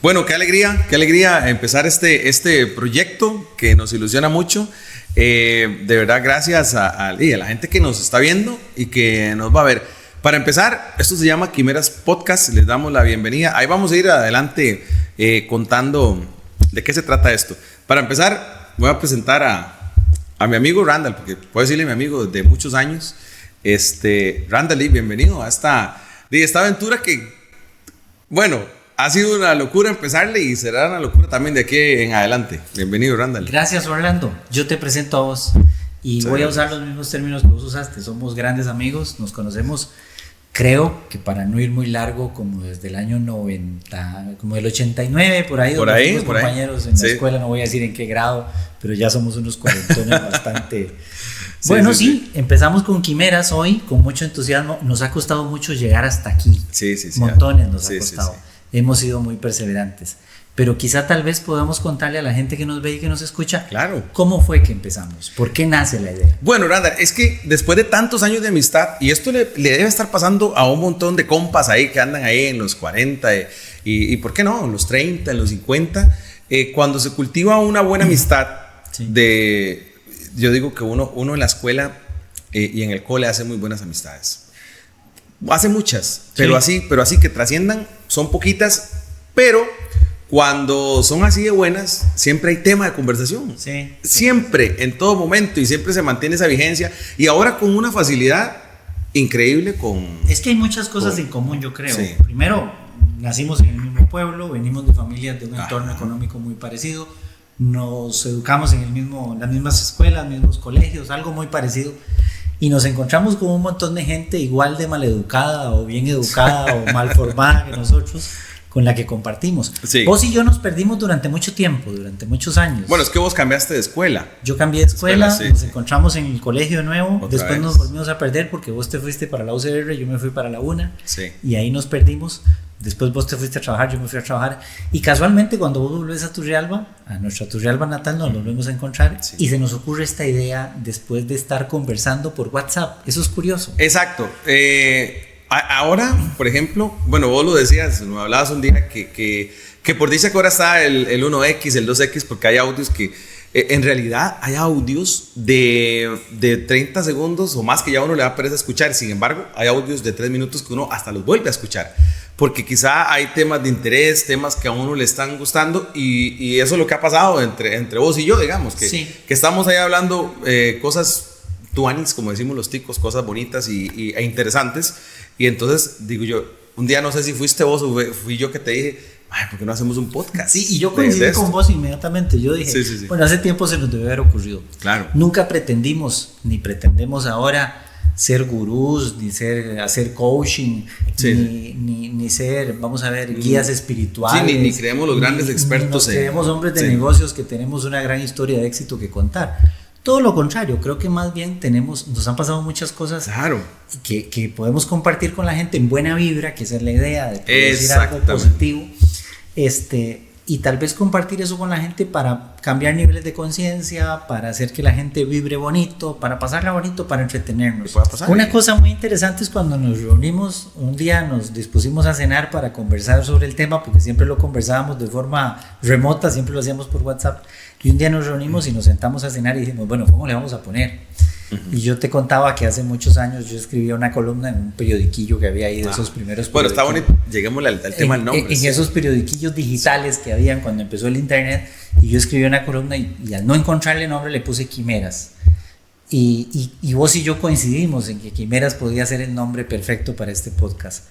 Bueno, qué alegría empezar este proyecto que nos ilusiona mucho. De verdad, gracias a la gente que nos está viendo y que nos va a ver. Para empezar, esto se llama Quimeras Podcast, les damos la bienvenida. Ahí vamos a ir adelante contando de qué se trata esto. Para empezar, voy a presentar a mi amigo Randall, porque puedo decirle mi amigo de muchos años. Randall, bienvenido a esta aventura que, bueno, ha sido una locura empezarle y será una locura también de aquí en adelante. Bienvenido, Randall. Gracias, Orlando. Yo te presento a vos y voy a usar los mismos términos que vos usaste. Somos grandes amigos, nos conocemos, creo que para no ir muy largo, como desde el año 90, como del 89, por ahí, fuimos compañeros en la escuela, no voy a decir en qué grado, pero ya somos unos cuarentones bastante... Bueno, sí, empezamos con Quimeras hoy, con mucho entusiasmo. Nos ha costado mucho llegar hasta aquí. Montones nos ha costado. Hemos sido muy perseverantes, pero quizá tal vez podamos contarle a la gente que nos ve y que nos escucha, claro, cómo fue que empezamos, por qué nace la idea. Bueno, Randall, es que después de tantos años de amistad, y esto le debe estar pasando a un montón de compas ahí que andan ahí en los 40 y ¿por qué no? En los 30, en los 50, cuando se cultiva una buena amistad, yo digo que uno en la escuela y en el cole hace muy buenas amistades. Hace muchas, pero así que trasciendan, son poquitas, pero cuando son así de buenas, siempre hay tema de conversación. Siempre, en todo momento, y siempre se mantiene esa vigencia. Y ahora con una facilidad increíble Es que hay muchas cosas en común, yo creo. Primero, nacimos en el mismo pueblo, venimos de familias de un entorno económico muy parecido, nos educamos en las mismas escuelas, mismos colegios, algo muy parecido. Y nos encontramos con un montón de gente igual de maleducada o bien educada o mal formada que nosotros, con la que compartimos. Vos y yo nos perdimos durante mucho tiempo, durante muchos años. Bueno, es que vos cambiaste de escuela. Yo cambié de escuela, nos encontramos en el colegio de nuevo, después nos volvimos a perder porque vos te fuiste para la UCR, yo me fui para la UNA, y ahí nos perdimos. Después vos te fuiste a trabajar, yo me fui a trabajar, y casualmente cuando vos volvés a Turrialba, a nuestra Turrialba natal, nos volvemos a encontrar y se nos ocurre esta idea después de estar conversando por WhatsApp. Eso es curioso. Exacto. Ahora, por ejemplo, bueno, vos lo decías, me hablabas un día que por dicha que ahora está el 1X, el 2X, porque hay audios que en realidad hay audios de 30 segundos o más que ya uno le da pereza escuchar. Sin embargo, hay audios de 3 minutos que uno hasta los vuelve a escuchar, porque quizá hay temas de interés, temas que a uno le están gustando, y eso es lo que ha pasado entre vos y yo, digamos, que estamos ahí hablando cosas tuanis, como decimos los ticos, cosas bonitas e interesantes. Y entonces digo yo, un día no sé si fuiste vos o fui yo que te dije, ay, ¿por qué no hacemos un podcast? Sí, y yo coincidí con vos inmediatamente. Yo dije, bueno, hace tiempo se nos debe haber ocurrido. Claro. Nunca pretendimos, ni pretendemos ahora ser gurús, ni hacer coaching, ni ser, vamos a ver, guías espirituales. Ni creemos los grandes expertos. Ni creemos hombres de negocios que tenemos una gran historia de éxito que contar. Todo lo contrario, creo que más bien nos han pasado muchas cosas que podemos compartir con la gente en buena vibra, que esa es la idea de decir algo positivo, y tal vez compartir eso con la gente para cambiar niveles de conciencia, para hacer que la gente vibre bonito, para pasarla bonito, para entretenernos. Una cosa muy interesante es cuando nos reunimos, un día nos dispusimos a cenar para conversar sobre el tema, porque siempre lo conversábamos de forma remota, siempre lo hacíamos por WhatsApp, y un día nos reunimos y nos sentamos a cenar y dijimos, bueno, ¿cómo le vamos a poner? Y yo te contaba que hace muchos años yo escribía una columna en un periodiquillo que había ahí de esos primeros. Bueno, está bonito, lleguemos al tema del nombre. En esos periodiquillos digitales que habían cuando empezó el internet, y yo escribí una columna y al no encontrarle nombre le puse Quimeras. Y vos y yo coincidimos en que Quimeras podía ser el nombre perfecto para este podcast.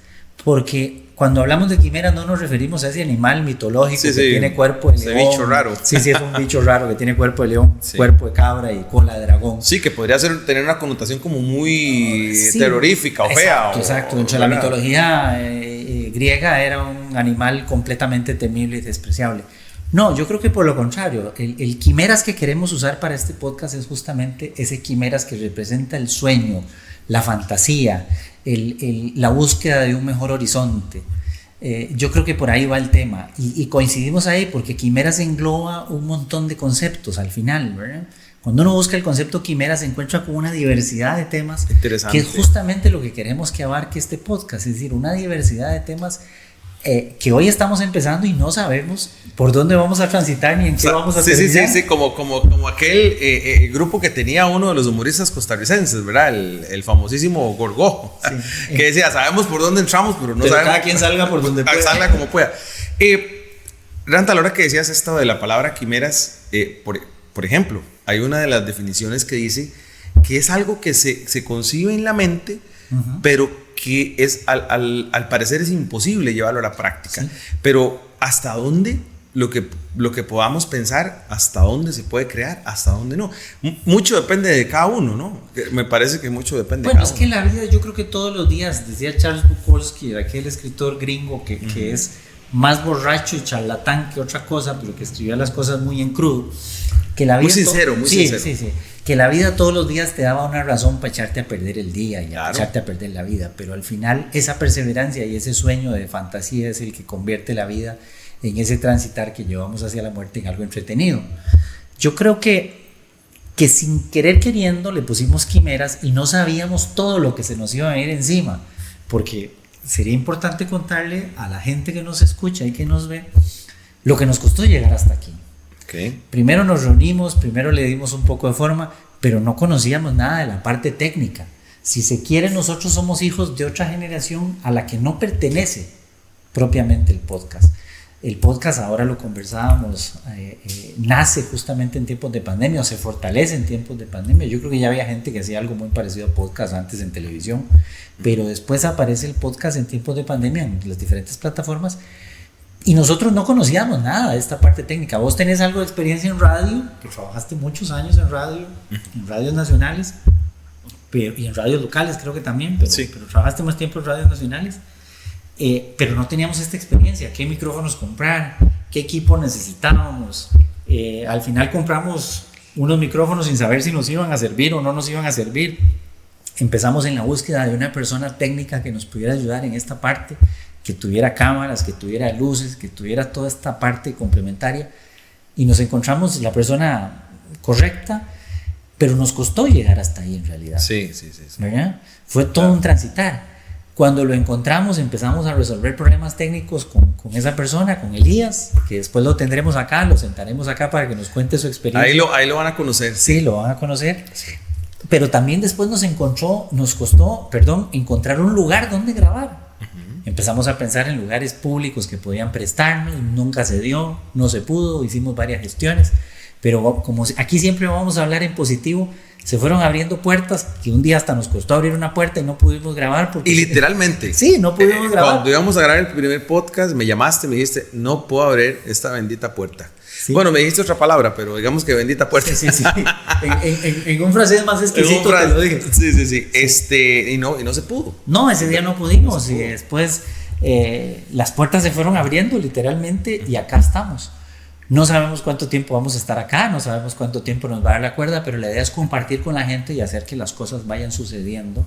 Porque cuando hablamos de quimeras no nos referimos a ese animal mitológico que tiene cuerpo de león. Ese bicho raro. Sí, es un bicho raro que tiene cuerpo de león, cuerpo de cabra y cola de dragón. Sí, que podría tener una connotación como muy terrorífica o fea. Exacto. Dentro de la mitología griega era un animal completamente temible y despreciable. No, yo creo que por lo contrario, el quimeras que queremos usar para este podcast es justamente ese quimeras que representa el sueño, la fantasía, la búsqueda de un mejor horizonte. Yo creo que por ahí va el tema y coincidimos ahí porque quimeras engloba un montón de conceptos al final, ¿verdad? Cuando uno busca el concepto quimera se encuentra con una diversidad de temas que es justamente lo que queremos que abarque este podcast, es decir, una diversidad de temas que hoy estamos empezando y no sabemos por dónde vamos a transitar ni en qué vamos a terminar. Sí, como aquel grupo que tenía uno de los humoristas costarricenses, ¿verdad? El famosísimo Gorgó, sí. Que decía, sabemos por dónde entramos, pero no sabemos. Cada quien salga por donde pueda. Salga como pueda. Ranta, a la hora que decías esto de la palabra quimeras, por ejemplo, hay una de las definiciones que dice que es algo que se concibe en la mente, pero que es al parecer es imposible llevarlo a la práctica. Sí. Pero ¿hasta dónde lo que podamos pensar, hasta dónde se puede crear, hasta dónde no? Mucho depende de cada uno, ¿no? Me parece que mucho depende de cada uno. Bueno, es que la vida, yo creo que todos los días, decía Charles Bukowski, aquel escritor gringo que es más borracho y charlatán que otra cosa, pero que escribía las cosas muy en crudo, que la vida muy sincero. Sí. Que la vida todos los días te daba una razón para echarte a perder el día y echarte a perder la vida, pero al final esa perseverancia y ese sueño de fantasía es el que convierte la vida en ese transitar que llevamos hacia la muerte en algo entretenido. Yo creo que sin querer queriendo le pusimos quimeras y no sabíamos todo lo que se nos iba a venir encima, porque sería importante contarle a la gente que nos escucha y que nos ve lo que nos costó llegar hasta aquí. Okay. Primero nos reunimos, primero le dimos un poco de forma, pero no conocíamos nada de la parte técnica. Si se quiere, nosotros somos hijos de otra generación a la que no pertenece propiamente el podcast. El podcast, ahora lo conversábamos, nace justamente en tiempos de pandemia o se fortalece en tiempos de pandemia. Yo creo que ya había gente que hacía algo muy parecido a podcast antes en televisión, pero después aparece el podcast en tiempos de pandemia en las diferentes plataformas. Y nosotros no conocíamos nada de esta parte técnica. Vos tenés algo de experiencia en radio, que trabajaste muchos años en radios nacionales, y en radios locales creo que también, pero trabajaste más tiempo en radios nacionales, pero no teníamos esta experiencia. ¿Qué micrófonos comprar? ¿Qué equipo necesitábamos? Al final compramos unos micrófonos sin saber si nos iban a servir o no nos iban a servir. Empezamos en la búsqueda de una persona técnica que nos pudiera ayudar en esta parte, que tuviera cámaras, que tuviera luces, que tuviera toda esta parte complementaria, y nos encontramos la persona correcta, pero nos costó llegar hasta ahí en realidad. Sí. ¿Verdad? Fue todo un transitar. Cuando lo encontramos empezamos a resolver problemas técnicos con esa persona, con Elías, que después lo tendremos acá, lo sentaremos acá para que nos cuente su experiencia. Ahí lo van a conocer. Sí, lo van a conocer. Sí. Pero también después nos costó encontrar un lugar donde grabar. Empezamos a pensar en lugares públicos que podían prestarnos, nunca se dio, no se pudo, hicimos varias gestiones, pero como aquí siempre vamos a hablar en positivo, se fueron abriendo puertas, que un día hasta nos costó abrir una puerta y no pudimos grabar. Porque, y literalmente. Sí, no pudimos grabar. Cuando íbamos a grabar el primer podcast, me llamaste, me dijiste, no puedo abrir esta bendita puerta. Sí. Bueno, me dijiste otra palabra, pero digamos que bendita puerta. Sí. En un francés más exquisito te lo dije. Sí. Y no se pudo. No, ese día no pudimos. Y después las puertas se fueron abriendo literalmente y acá estamos. No sabemos cuánto tiempo vamos a estar acá, no sabemos cuánto tiempo nos va a dar la cuerda, pero la idea es compartir con la gente y hacer que las cosas vayan sucediendo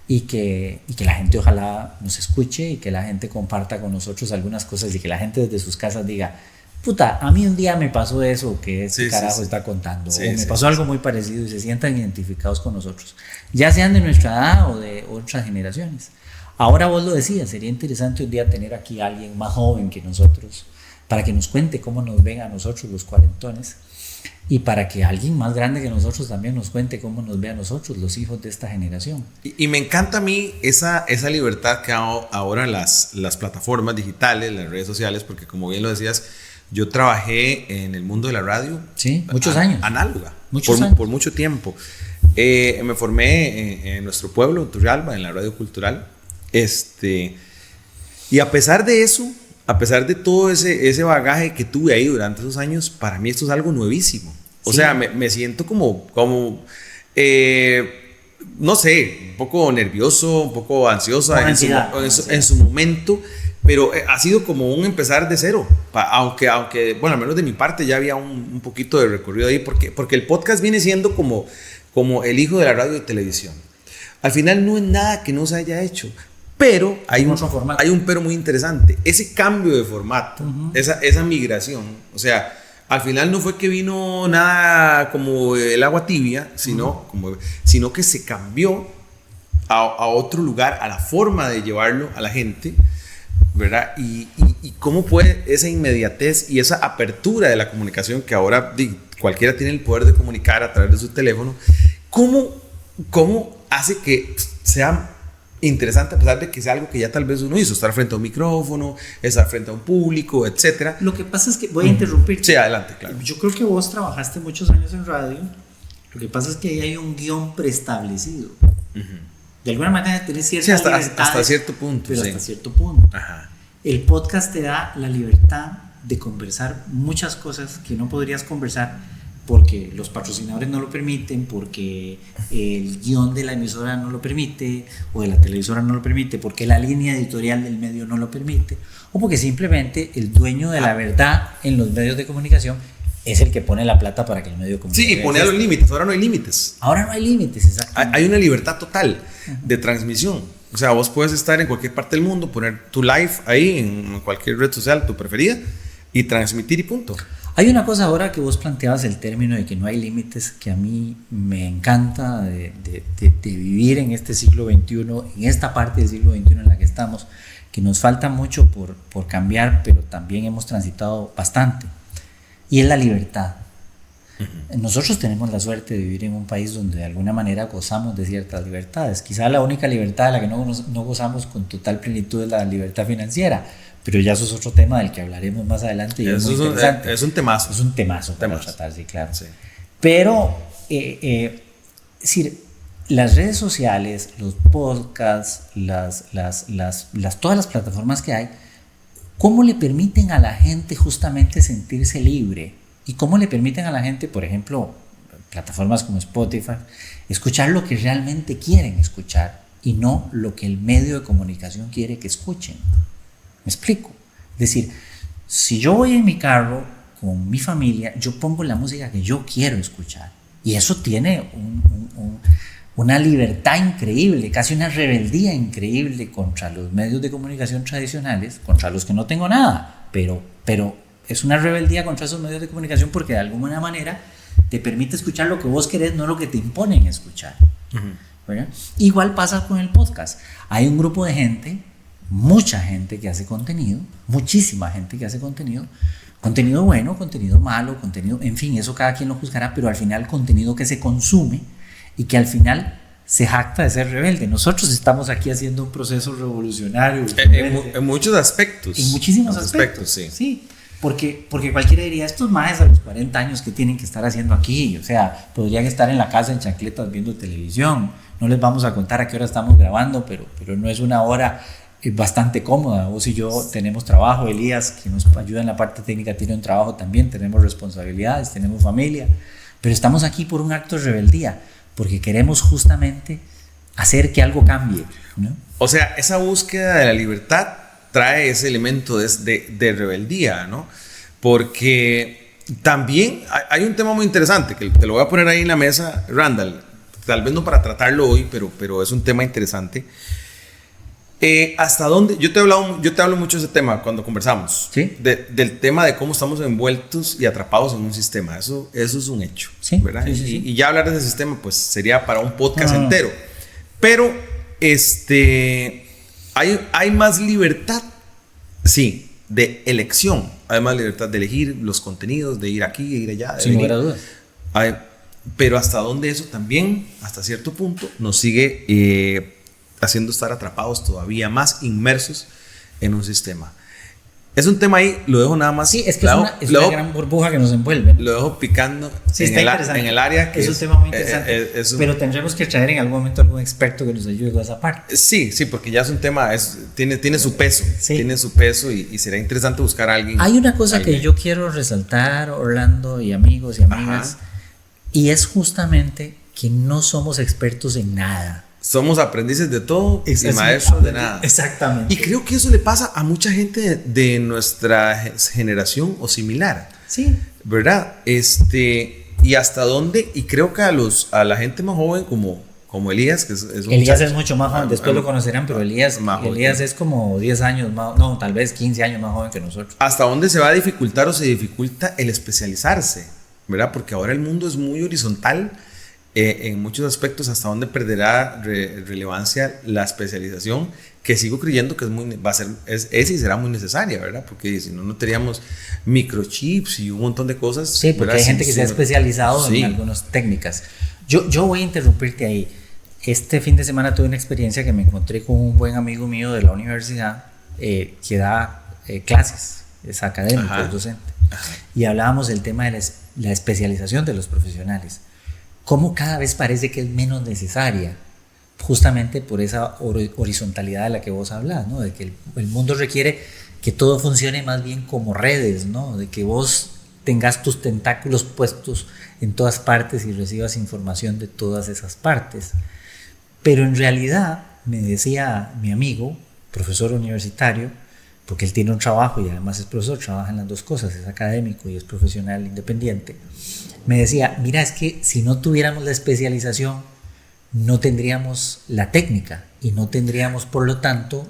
y que la gente ojalá nos escuche y que la gente comparta con nosotros algunas cosas y que la gente desde sus casas diga, puta, a mí un día me pasó eso que este carajo está contando, o me pasó algo muy parecido, y se sientan identificados con nosotros, ya sean de nuestra edad o de otras generaciones. Ahora vos lo decías, sería interesante un día tener aquí a alguien más joven que nosotros, para que nos cuente cómo nos ven a nosotros los cuarentones, y para que alguien más grande que nosotros también nos cuente cómo nos ve a nosotros, los hijos de esta generación. Y me encanta a mí esa libertad que ahora las plataformas digitales, las redes sociales, porque como bien lo decías, yo trabajé en el mundo de la radio. Sí, muchos años. Análoga. Muchos años. Por mucho tiempo. Me formé en nuestro pueblo, en Turrialba, en la radio cultural. Y a pesar de eso, a pesar de todo ese bagaje que tuve ahí durante esos años, para mí esto es algo nuevísimo. O sea, me siento como no sé, un poco nervioso, un poco ansiosa en su momento, pero ha sido como un empezar de cero, aunque bueno, al menos de mi parte ya había un poquito de recorrido ahí, porque el podcast viene siendo como el hijo de la radio y televisión. Al final no es nada que no se haya hecho, pero hay un pero muy interesante, ese cambio de formato, esa migración, o sea, al final no fue que vino nada como el agua tibia, sino que se cambió a otro lugar, a la forma de llevarlo a la gente, ¿verdad? Y y cómo puede esa inmediatez y esa apertura de la comunicación que ahora cualquiera tiene el poder de comunicar a través de su teléfono, cómo hace que sea interesante a pesar de que sea algo que ya tal vez uno hizo, estar frente a un micrófono, estar frente a un público, etcétera. Lo que pasa es que, voy a interrumpir. Sí, adelante, claro. Yo creo que vos trabajaste muchos años en radio. Lo que pasa es que ahí hay un guión preestablecido. De alguna manera tenés cierta libertad. Hasta cierto punto. Pero hasta cierto punto. Ajá. El podcast te da la libertad de conversar muchas cosas que no podrías conversar porque los patrocinadores no lo permiten, porque el guión de la emisora no lo permite, o de la televisora no lo permite, porque la línea editorial del medio no lo permite, o porque simplemente el dueño de la verdad en los medios de comunicación es el que pone la plata para que el medio de comunicación. Sí, y pone los límites. Ahora no hay límites. Ahora no hay límites, exactamente. Hay una libertad total de transmisión. O sea, vos puedes estar en cualquier parte del mundo, poner tu live ahí en cualquier red social, tu preferida, y transmitir y punto. Hay una cosa ahora que vos planteabas, el término de que no hay límites, que a mí me encanta de vivir en este siglo XXI, en esta parte del siglo XXI en la que estamos, que nos falta mucho por cambiar, pero también hemos transitado bastante, y es la libertad. Nosotros tenemos la suerte de vivir en un país donde de alguna manera gozamos de ciertas libertades. Quizá la única libertad de la que no gozamos con total plenitud es la libertad financiera, pero ya eso es otro tema del que hablaremos más adelante. Y es muy interesante. Es un temazo. Es un temazo para tratar, sí, claro. Sí. Pero, es decir, las redes sociales, los podcasts, todas las plataformas que hay, ¿cómo le permiten a la gente justamente sentirse libre? ¿Y cómo le permiten a la gente, por ejemplo, plataformas como Spotify, escuchar lo que realmente quieren escuchar y no lo que el medio de comunicación quiere que escuchen? ¿Me explico? Es decir, si yo voy en mi carro con mi familia, yo pongo la música que yo quiero escuchar. Y eso tiene una libertad increíble, casi una rebeldía increíble contra los medios de comunicación tradicionales, contra los que no tengo nada, pero es una rebeldía contra esos medios de comunicación porque de alguna manera te permite escuchar lo que vos querés, no lo que te imponen escuchar. ¿Verdad? Igual pasa con el podcast. Hay un grupo de gente, mucha gente que hace contenido, muchísima gente que hace contenido bueno, contenido malo, contenido, en fin, eso cada quien lo juzgará, pero al final contenido que se consume y que al final se jacta de ser rebelde. Nosotros estamos aquí haciendo un proceso revolucionario. En muchos aspectos. En muchísimos aspectos, sí. Porque cualquiera diría, estos maes a los 40 años, ¿qué tienen que estar haciendo aquí? O sea, podrían estar en la casa en chancletas viendo televisión. No les vamos a contar a qué hora estamos grabando, pero no es una hora bastante cómoda. Vos y yo tenemos trabajo, Elías, que nos ayuda en la parte técnica, tiene un trabajo también, tenemos responsabilidades, tenemos familia, pero estamos aquí por un acto de rebeldía, porque queremos justamente hacer que algo cambie, ¿no? O sea, esa búsqueda de la libertad trae ese elemento de rebeldía, ¿no? Porque también hay un tema muy interesante que te lo voy a poner ahí en la mesa, Randall, tal vez no para tratarlo hoy, pero es un tema interesante. ¿Hasta dónde? Yo te hablo mucho de ese tema cuando conversamos. ¿Sí? Del tema de cómo estamos envueltos y atrapados en un sistema. Eso es un hecho. Sí, ¿verdad? sí. Y ya hablar de ese sistema pues sería para un podcast entero. Pero hay más libertad, sí, de elección. Hay más libertad de elegir los contenidos, de ir aquí, de ir allá. Sin lugar a dudas. Pero hasta dónde eso también, hasta cierto punto, nos sigue haciendo estar atrapados todavía más, inmersos en un sistema. Es un tema ahí, lo dejo nada más. Sí, es que es una gran burbuja que nos envuelve, ¿no? Lo dejo picando en el área que es un tema muy interesante. Pero tendremos que traer en algún momento algún experto que nos ayude con esa parte. Sí, porque ya es un tema, tiene su peso. Sí. Tiene su peso y será interesante buscar a alguien. Hay una cosa que yo quiero resaltar, Orlando y amigos y amigas, y es justamente que no somos expertos en nada. Somos aprendices de todo y maestros de nada. Exactamente. Y creo que eso le pasa a mucha gente de nuestra generación o similar. Sí. ¿Verdad? Y hasta dónde, y creo que a la gente más joven como Elías, que es un Elías es mucho más joven, después lo conocerán, pero Elías es como 10 años más, no, tal vez 15 años más joven que nosotros. ¿Hasta dónde se va a dificultar o se dificulta el especializarse? ¿Verdad? Porque ahora el mundo es muy horizontal en muchos aspectos hasta dónde perderá relevancia la especialización, que sigo creyendo que es y será muy necesaria, ¿verdad? Porque si no, no tendríamos microchips y un montón de cosas. Sí, porque ¿verdad? hay gente que se ha especializado en algunas técnicas. Yo voy a interrumpirte ahí. Este fin de semana tuve una experiencia que me encontré con un buen amigo mío de la universidad que da clases, es académico, es docente. Y hablábamos del tema de la especialización de los profesionales. Cómo cada vez parece que es menos necesaria, justamente por esa horizontalidad de la que vos hablas, ¿no? De que el mundo requiere que todo funcione más bien como redes, ¿no? De que vos tengas tus tentáculos puestos en todas partes y recibas información de todas esas partes. Pero en realidad, me decía mi amigo, profesor universitario, porque él tiene un trabajo y además es profesor, trabaja en las dos cosas, es académico y es profesional independiente, me decía, mira, es que si no tuviéramos la especialización, no tendríamos la técnica y no tendríamos, por lo tanto,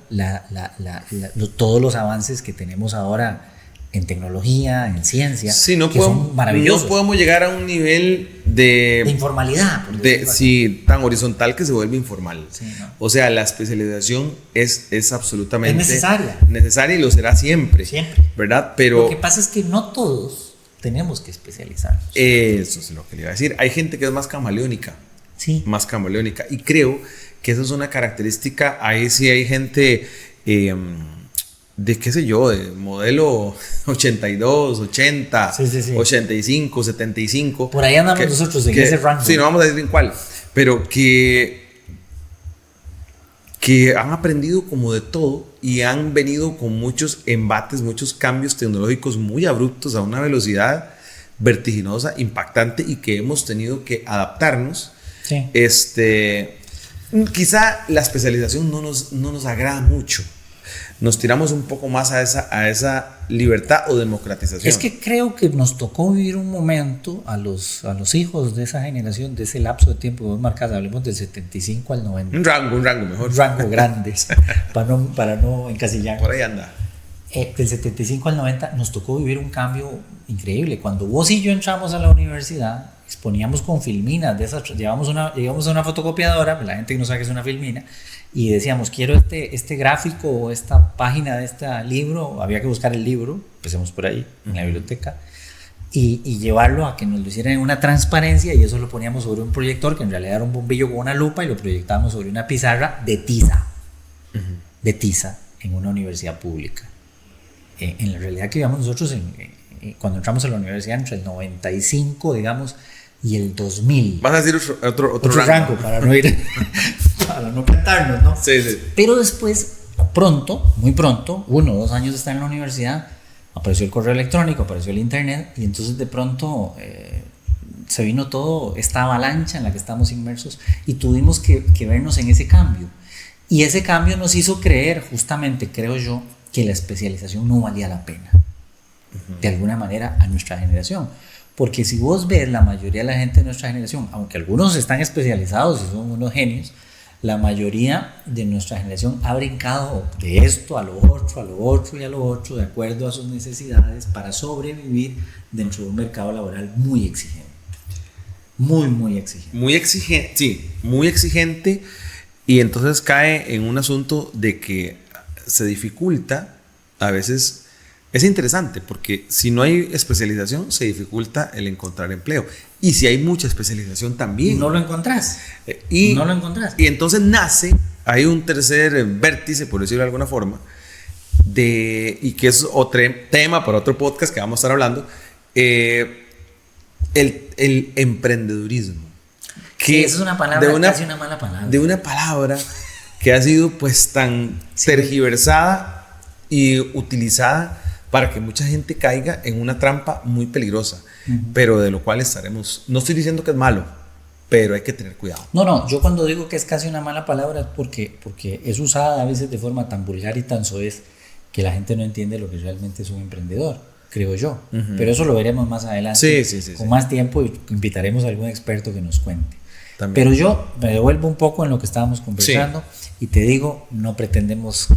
todos los avances que tenemos ahora en tecnología, en ciencia, sí, que son maravillosos. No podemos llegar a un nivel de informalidad. Sí, tan horizontal que se vuelve informal. Sí, ¿no? O sea, la especialización es absolutamente necesaria y lo será siempre. Siempre. ¿Verdad? Pero lo que pasa es que no todos tenemos que especializarnos. Eso es lo que le iba a decir. Hay gente que es más camaleónica. Sí. Más camaleónica. Y creo que eso es una característica. Ahí sí hay gente de qué sé yo, de modelo 82, 80, sí. 85, 75. Por ahí andamos nosotros en ese rango. Sí, no vamos a decir en cuál. Pero que han aprendido como de todo y han venido con muchos embates, muchos cambios tecnológicos muy abruptos a una velocidad vertiginosa, impactante, y que hemos tenido que adaptarnos. Sí. Quizá la especialización no nos agrada mucho. Nos tiramos un poco más a esa libertad o democratización. Es que creo que nos tocó vivir un momento a los hijos de esa generación, de ese lapso de tiempo que vos marcas, hablemos del 75 al 90. Un rango mejor. Un rango grande, para no encasillar. Por ahí anda. Del 75 al 90 nos tocó vivir un cambio increíble. Cuando vos y yo entramos a la universidad, exponíamos con filminas de esas, llegamos a una fotocopiadora, la gente que no sabe qué es una filmina, y decíamos, quiero este gráfico o esta página de este libro. Había que buscar el libro, empecemos por ahí, en la biblioteca, y llevarlo a que nos lo hicieran en una transparencia, y eso lo poníamos sobre un proyector, que en realidad era un bombillo con una lupa, y lo proyectábamos sobre una pizarra de tiza, en una universidad pública. En la realidad que vivíamos nosotros cuando entramos a la universidad entre el 95, digamos, y el 2000. Vas a decir otro rango para no ir para no cantarnos, ¿no? Sí. Pero después, muy pronto, 1 o 2 años de estar en la universidad, apareció el correo electrónico, apareció el internet, y entonces de pronto se vino todo esta avalancha en la que estamos inmersos, y tuvimos que vernos en ese cambio. Y ese cambio nos hizo creer, justamente, creo yo, que la especialización no valía la pena, de alguna manera, a nuestra generación. Porque si vos ves, la mayoría de la gente de nuestra generación, aunque algunos están especializados y son unos genios, la mayoría de nuestra generación ha brincado de esto a lo otro, a lo otro y a lo otro, de acuerdo a sus necesidades, para sobrevivir dentro de un mercado laboral muy exigente. Muy exigente. Muy exigente, y entonces cae en un asunto de que se dificulta a veces. Es interesante porque si no hay especialización, se dificulta el encontrar empleo. Y si hay mucha especialización también. No lo encontrás. Y entonces hay un tercer vértice, por decirlo de alguna forma, y que es otro tema para otro podcast que vamos a estar hablando, el emprendedurismo. Que es una palabra, casi una mala palabra. De una palabra que ha sido pues tan tergiversada y utilizada para que mucha gente caiga en una trampa muy peligrosa, pero de lo cual no estoy diciendo que es malo, pero hay que tener cuidado. No, yo cuando digo que es casi una mala palabra es porque es usada a veces de forma tan vulgar y tan soez que la gente no entiende lo que realmente es un emprendedor, creo yo. Pero eso lo veremos más adelante, con más tiempo, y invitaremos a algún experto que nos cuente. También. Pero yo me devuelvo un poco en lo que estábamos conversando, y te digo, no pretendemos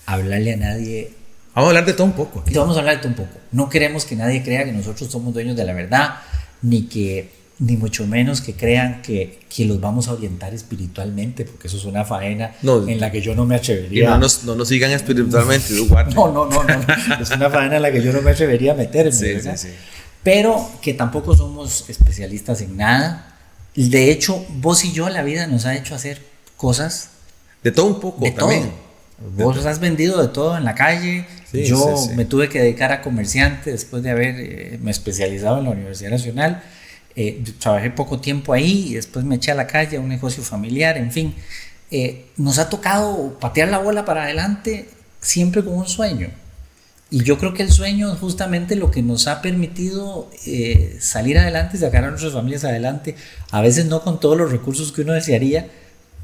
hablarle a nadie. Vamos a hablar de todo un poco. Vamos a hablar de todo un poco. No queremos que nadie crea que nosotros somos dueños de la verdad, ni que ni mucho menos que crean que los vamos a orientar espiritualmente, porque eso es una faena en la que yo no me atrevería. Y no nos sigan espiritualmente, Duarte. No, es una faena en la que yo no me atrevería a meterme, ¿verdad? Sí. Pero que tampoco somos especialistas en nada. De hecho, vos y yo, la vida nos ha hecho hacer cosas. De todo un poco, también. Vos has vendido de todo en la calle. Sí, yo me tuve que dedicar a comerciante después de haber me especializado en la Universidad Nacional. Trabajé poco tiempo ahí y después me eché a la calle a un negocio familiar, en fin. Nos ha tocado patear la bola para adelante siempre con un sueño. Y yo creo que el sueño es justamente lo que nos ha permitido salir adelante, sacar a nuestras familias adelante, a veces no con todos los recursos que uno desearía,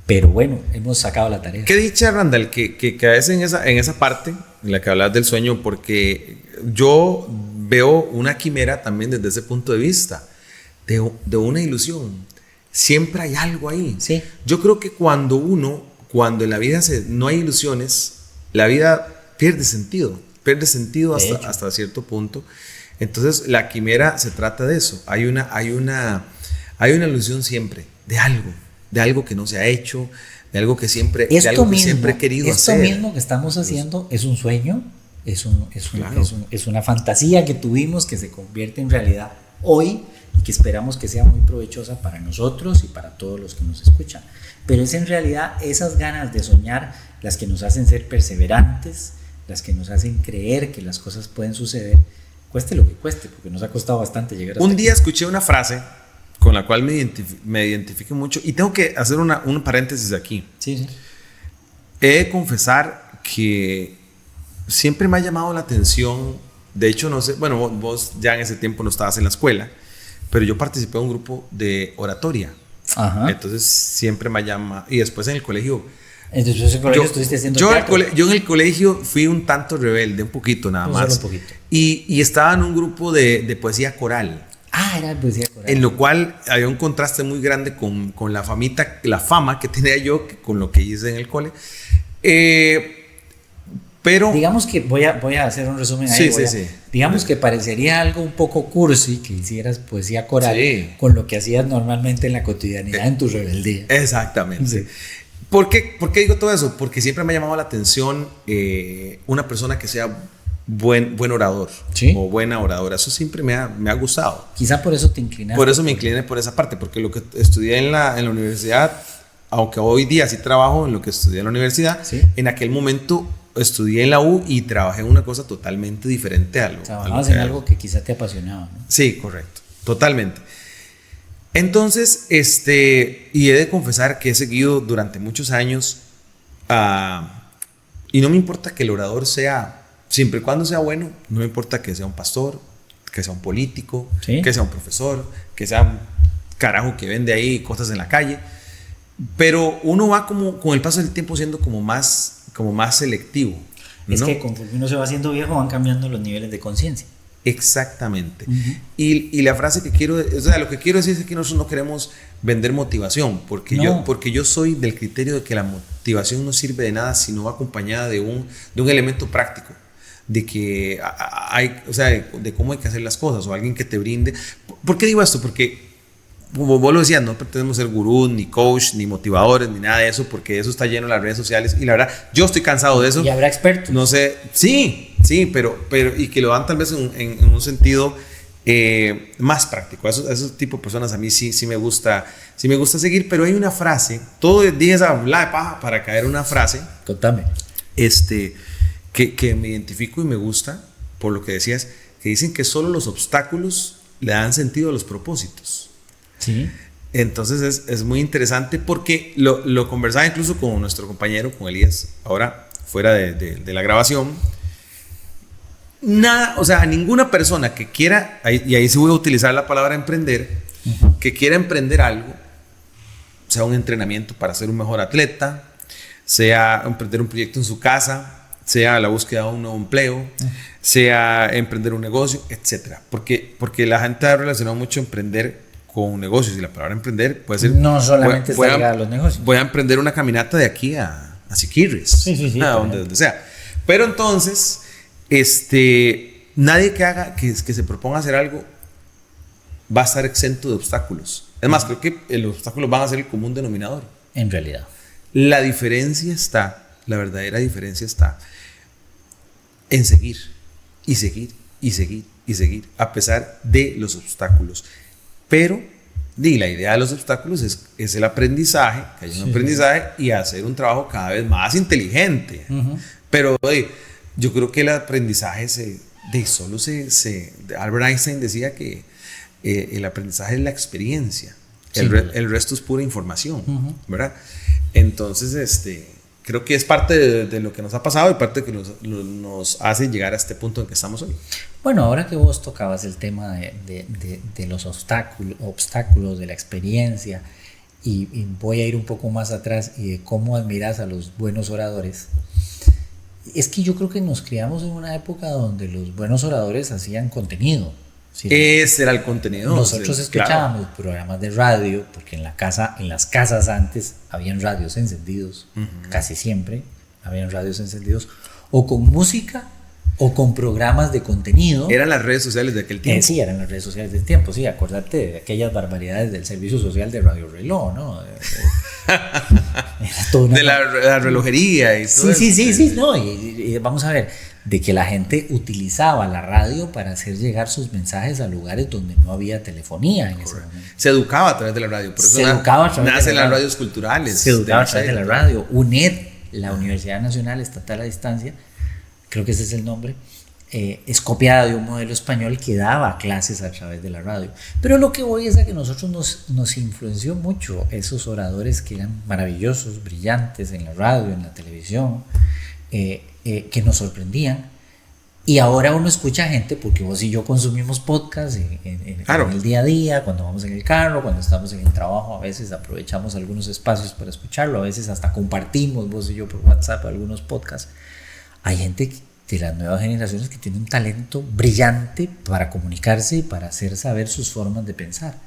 pero bueno, hemos sacado la tarea. Qué dicha, Randall, que a veces en esa parte en la que hablas del sueño, porque yo veo una quimera también desde ese punto de vista, de una ilusión. Siempre hay algo ahí. Sí. Yo creo que cuando en la vida no hay ilusiones, la vida pierde sentido hasta cierto punto. Entonces la quimera se trata de eso. Hay una ilusión siempre de algo que no se ha hecho, de algo que siempre he querido hacer. Esto mismo que estamos haciendo es un sueño, es una fantasía que tuvimos que se convierte en realidad hoy y que esperamos que sea muy provechosa para nosotros y para todos los que nos escuchan. Pero es en realidad esas ganas de soñar las que nos hacen ser perseverantes, las que nos hacen creer que las cosas pueden suceder, cueste lo que cueste, porque nos ha costado bastante llegar hasta Un día escuché una frase con la cual me identifico mucho y tengo que hacer un paréntesis aquí. Sí. He de confesar que siempre me ha llamado la atención, de hecho no sé, bueno, vos ya en ese tiempo no estabas en la escuela, pero yo participé en un grupo de oratoria. Ajá. Entonces siempre me llama, y después en el colegio. Entonces en el colegio estuviste haciendo teatro. Yo en el colegio fui un tanto rebelde, un poquito nada más. Solo un poquito. Y estaba en un grupo de poesía coral. Era poesía coral. En lo cual había un contraste muy grande con la fama que tenía yo con lo que hice en el cole. Pero digamos que voy a hacer un resumen ahí. Digamos que parecería algo un poco cursi que hicieras poesía coral con lo que hacías normalmente en la cotidianidad en tu rebeldía. Exactamente. ¿Por qué digo todo eso? Porque siempre me ha llamado la atención una persona que sea buen orador o buena oradora. Eso siempre me ha gustado. Quizá por eso te inclinaste. Por eso me incliné por esa parte, porque lo que estudié en la universidad, aunque hoy día sí trabajo en lo que estudié en la universidad, en aquel momento estudié en la U y trabajé en una cosa totalmente diferente a lo Trabajabas en algo que quizá te apasionaba, ¿no? Sí, correcto, totalmente. Entonces, y he de confesar que he seguido durante muchos años, y no me importa que el orador sea, siempre y cuando sea bueno, no me importa que sea un pastor, que sea un político, que sea un profesor, que sea un carajo que vende ahí cosas en la calle, pero uno va como con el paso del tiempo siendo como más selectivo, ¿no? Es que conforme uno se va haciendo viejo van cambiando los niveles de conciencia. Exactamente. Y la frase que quiero, o sea, lo que quiero decir es que nosotros no queremos vender motivación, porque yo soy del criterio de que la motivación no sirve de nada si no va acompañada de un elemento práctico, de que de cómo hay que hacer las cosas, o alguien que te brinde. ¿Por qué digo esto? Porque como vos lo decías, no pretendemos ser gurú, ni coach, ni motivadores, ni nada de eso, porque eso está lleno en las redes sociales y la verdad, yo estoy cansado de eso. Y habrá expertos. No sé, sí, pero y que lo dan tal vez en un sentido más práctico. Esos tipos de personas a mí sí me gusta seguir, pero hay una frase, todo dije esa bla de paja para caer una frase. Contame. Que me identifico y me gusta, por lo que decías, que dicen que solo los obstáculos le dan sentido a los propósitos. Sí. Entonces es muy interesante porque lo conversaba incluso con nuestro compañero, con Elías, ahora fuera de la grabación. Ninguna persona que quiera, y ahí sí voy a utilizar la palabra emprender, que quiera emprender algo, sea un entrenamiento para ser un mejor atleta, sea emprender un proyecto en su casa, sea la búsqueda de un nuevo empleo, sea emprender un negocio, etcétera. Porque la gente ha relacionado mucho emprender con negocios, y la palabra emprender puede ser no solamente está ligada a los negocios. Voy a emprender una caminata de aquí a Siquirres, donde sea. Pero entonces nadie que se proponga hacer algo va a estar exento de obstáculos. Es más, creo que los obstáculos van a ser el común denominador. En realidad. La diferencia está, la verdadera diferencia está en seguir y seguir y seguir y seguir a pesar de los obstáculos. Pero la idea de los obstáculos es el aprendizaje, que haya un aprendizaje y hacer un trabajo cada vez más inteligente. Pero yo creo que el aprendizaje Albert Einstein decía que el aprendizaje es la experiencia. El resto es pura información, ¿verdad? Entonces, creo que es parte de lo que nos ha pasado y parte de que nos hace llegar a este punto en que estamos hoy. Bueno, ahora que vos tocabas el tema de los obstáculos, de la experiencia, y voy a ir un poco más atrás y de cómo admiras a los buenos oradores, es que yo creo que nos criamos en una época donde los buenos oradores hacían contenido. ¿Sí? Ese era el contenido. Nosotros escuchábamos programas de radio, porque en las casas antes habían radios encendidos, casi siempre habían radios encendidos, o con música o con programas de contenido. Eran las redes sociales de aquel tiempo. Sí, eran las redes sociales del tiempo, sí, acuérdate de aquellas barbaridades del servicio social de Radio Reloj, ¿no? De la relojería y todo eso. Sí, no, y vamos a ver, de que la gente utilizaba la radio para hacer llegar sus mensajes a lugares donde no había telefonía en ese momento. Se educaba a través de la radio, por eso nacen las radios culturales. Se educaba a través de la radio. UNED, la Universidad Nacional Estatal a Distancia, creo que ese es el nombre, es copiada de un modelo español que daba clases a través de la radio. Pero lo que voy es a que nosotros nos influenció mucho esos oradores que eran maravillosos, brillantes en la radio, en la televisión, que nos sorprendían. Y ahora uno escucha gente, porque vos y yo consumimos podcasts en el día a día, cuando vamos en el carro, cuando estamos en el trabajo, a veces aprovechamos algunos espacios para escucharlo, a veces hasta compartimos vos y yo por WhatsApp algunos podcasts. Hay gente de las nuevas generaciones que tiene un talento brillante para comunicarse y para hacer saber sus formas de pensar.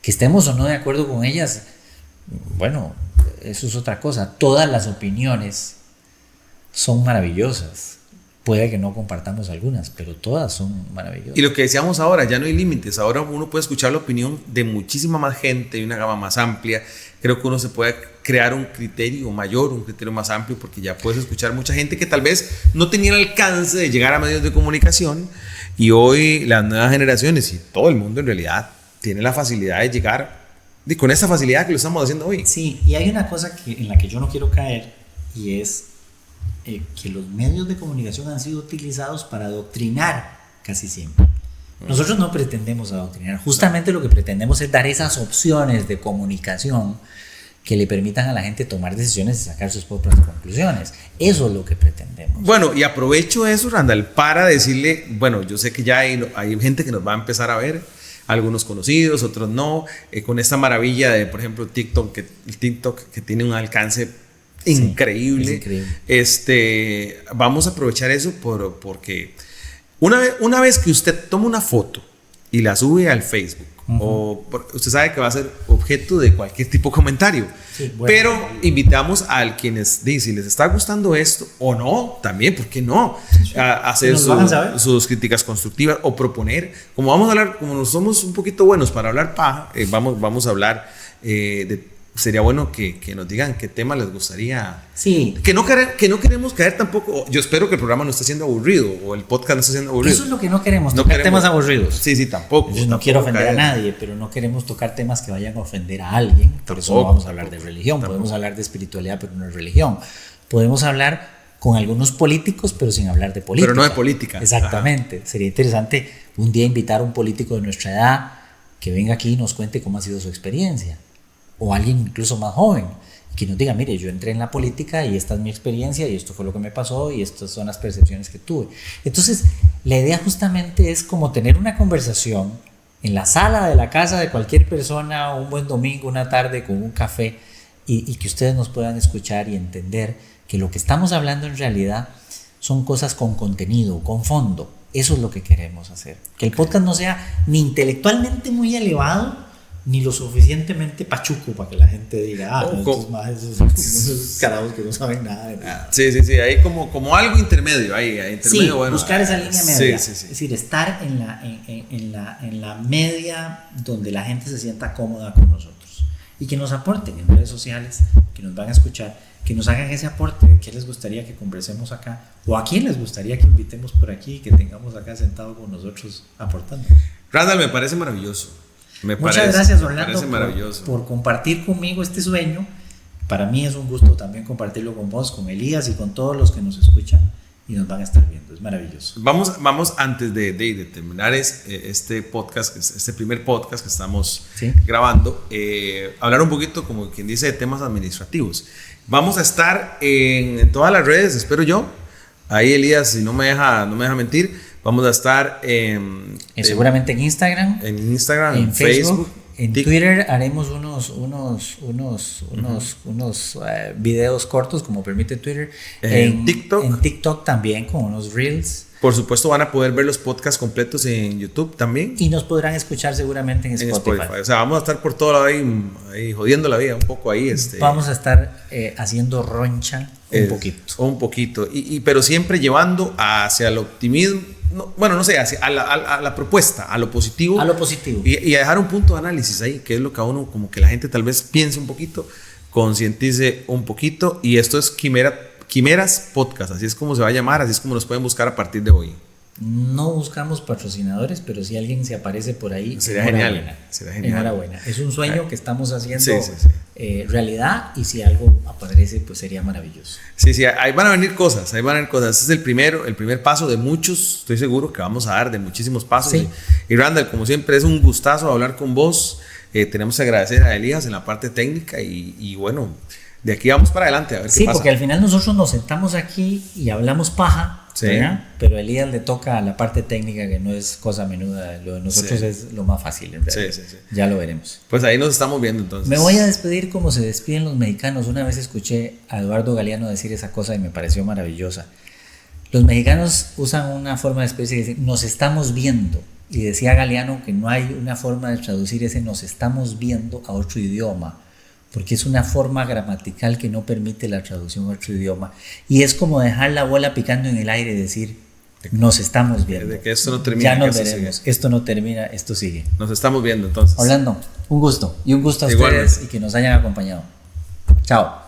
Que estemos o no de acuerdo con ellas, bueno, eso es otra cosa. Todas las opiniones son maravillosas. Puede que no compartamos algunas, pero todas son maravillosas. Y lo que decíamos ahora, ya no hay límites. Ahora uno puede escuchar la opinión de muchísima más gente y una gama más amplia. Creo que uno se puede crear un criterio mayor, un criterio más amplio, porque ya puedes escuchar mucha gente que tal vez no tenía el alcance de llegar a medios de comunicación. Y hoy las nuevas generaciones y todo el mundo en realidad tiene la facilidad de llegar con esa facilidad que lo estamos haciendo hoy. Sí, y hay una cosa en la que yo no quiero caer, y es que los medios de comunicación han sido utilizados para adoctrinar casi siempre. Nosotros no pretendemos adoctrinar, justamente lo que pretendemos es dar esas opciones de comunicación que le permitan a la gente tomar decisiones y sacar sus propias conclusiones. Eso es lo que pretendemos. Bueno, y aprovecho eso, Randall, para decirle, bueno, yo sé que ya hay gente que nos va a empezar a ver, algunos conocidos, otros no, con esta maravilla de, por ejemplo, TikTok que tiene un alcance increíble. Es increíble. Vamos a aprovechar eso porque una vez que usted toma una foto y la sube al Facebook, usted sabe que va a ser objeto de cualquier tipo de comentario. Sí, bueno, pero invitamos a quienes dicen si les está gustando esto o no, también, ¿por qué no? A hacer sus críticas constructivas o proponer. Como vamos a hablar, como nos somos un poquito buenos para hablar paja, vamos a hablar sería bueno que nos digan qué tema les gustaría. Sí. Que no queremos caer tampoco. Yo espero que el programa no esté siendo aburrido o el podcast no esté siendo aburrido. Eso es lo que no queremos, tocar temas aburridos. Sí, tampoco. Yo no quiero ofender a nadie, pero no queremos tocar temas que vayan a ofender a alguien. Por eso no vamos a hablar de religión. Podemos hablar de espiritualidad, pero no de religión. Podemos hablar con algunos políticos, pero sin hablar de política. Pero no de política. Exactamente. Ajá. Sería interesante un día invitar a un político de nuestra edad que venga aquí y nos cuente cómo ha sido su experiencia. O alguien incluso más joven, que nos diga, mire, yo entré en la política y esta es mi experiencia y esto fue lo que me pasó y estas son las percepciones que tuve. Entonces, la idea justamente es como tener una conversación en la sala de la casa de cualquier persona, un buen domingo, una tarde con un café, y que ustedes nos puedan escuchar y entender que lo que estamos hablando en realidad son cosas con contenido, con fondo. Eso es lo que queremos hacer. Que el podcast no sea ni intelectualmente muy elevado, ni lo suficientemente pachuco para que la gente diga, estos más esos carajos que no saben nada de nada. Sí, hay como algo intermedio ahí, intermedio, sí, bueno, buscar esa línea media. Sí. Es decir, estar en la media donde la gente se sienta cómoda con nosotros y que nos aporten en redes sociales, que nos van a escuchar, que nos hagan ese aporte de qué les gustaría que conversemos acá o a quién les gustaría que invitemos por aquí y que tengamos acá sentado con nosotros aportando. Randall, me parece maravilloso. Muchas gracias, Orlando, por compartir conmigo este sueño. Para mí es un gusto también compartirlo con vos, con Elías y con todos los que nos escuchan y nos van a estar viendo. Es maravilloso. Vamos antes de terminar este podcast, este primer podcast que estamos grabando, hablar un poquito, como quien dice, de temas administrativos. Vamos a estar en todas las redes, espero yo. Ahí Elías, si no me deja mentir, vamos a estar seguramente en Instagram, en Facebook, en Twitter haremos unos videos cortos como permite Twitter. En TikTok también con unos reels. Por supuesto van a poder ver los podcasts completos en YouTube también. Y nos podrán escuchar seguramente en Spotify. O sea, vamos a estar por todo lado ahí jodiendo la vida un poco ahí. Vamos a estar haciendo roncha un poquito. Pero siempre llevando hacia el optimismo. A la propuesta, a lo positivo. A lo positivo. Y a dejar un punto de análisis ahí, que es lo que a uno, como que la gente tal vez piense un poquito, concientice un poquito. Y esto es Quimeras Podcast, así es como se va a llamar, así es como nos pueden buscar a partir de hoy. No buscamos patrocinadores, pero si alguien se aparece por ahí, sería genial. Enhorabuena. Es un sueño que estamos haciendo realidad, y si algo aparece, pues sería maravilloso. Sí, ahí van a venir cosas. Este es el primer paso de muchos, estoy seguro que vamos a dar, de muchísimos pasos. Sí. Y Randall, como siempre, es un gustazo hablar con vos. Tenemos que agradecer a Elías en la parte técnica y bueno, de aquí vamos para adelante a ver qué pasa. Sí, porque al final nosotros nos sentamos aquí y hablamos paja, ¿verdad? Pero a Elías le toca la parte técnica, que no es cosa menuda. Lo de nosotros es lo más fácil, en realidad. Sí. Ya lo veremos. Pues ahí nos estamos viendo entonces. Me voy a despedir como se despiden los mexicanos. Una vez escuché a Eduardo Galeano decir esa cosa y me pareció maravillosa. Los mexicanos usan una forma de despedirse que dice, nos estamos viendo. Y decía Galeano que no hay una forma de traducir ese nos estamos viendo a otro idioma, porque es una forma gramatical que no permite la traducción a otro idioma. Y es como dejar la bola picando en el aire y decir, nos estamos viendo. De que esto no termina. Ya nos veremos. Esto no termina, esto sigue. Nos estamos viendo entonces. Orlando, un gusto. Y un gusto a ustedes y que nos hayan acompañado. Chao.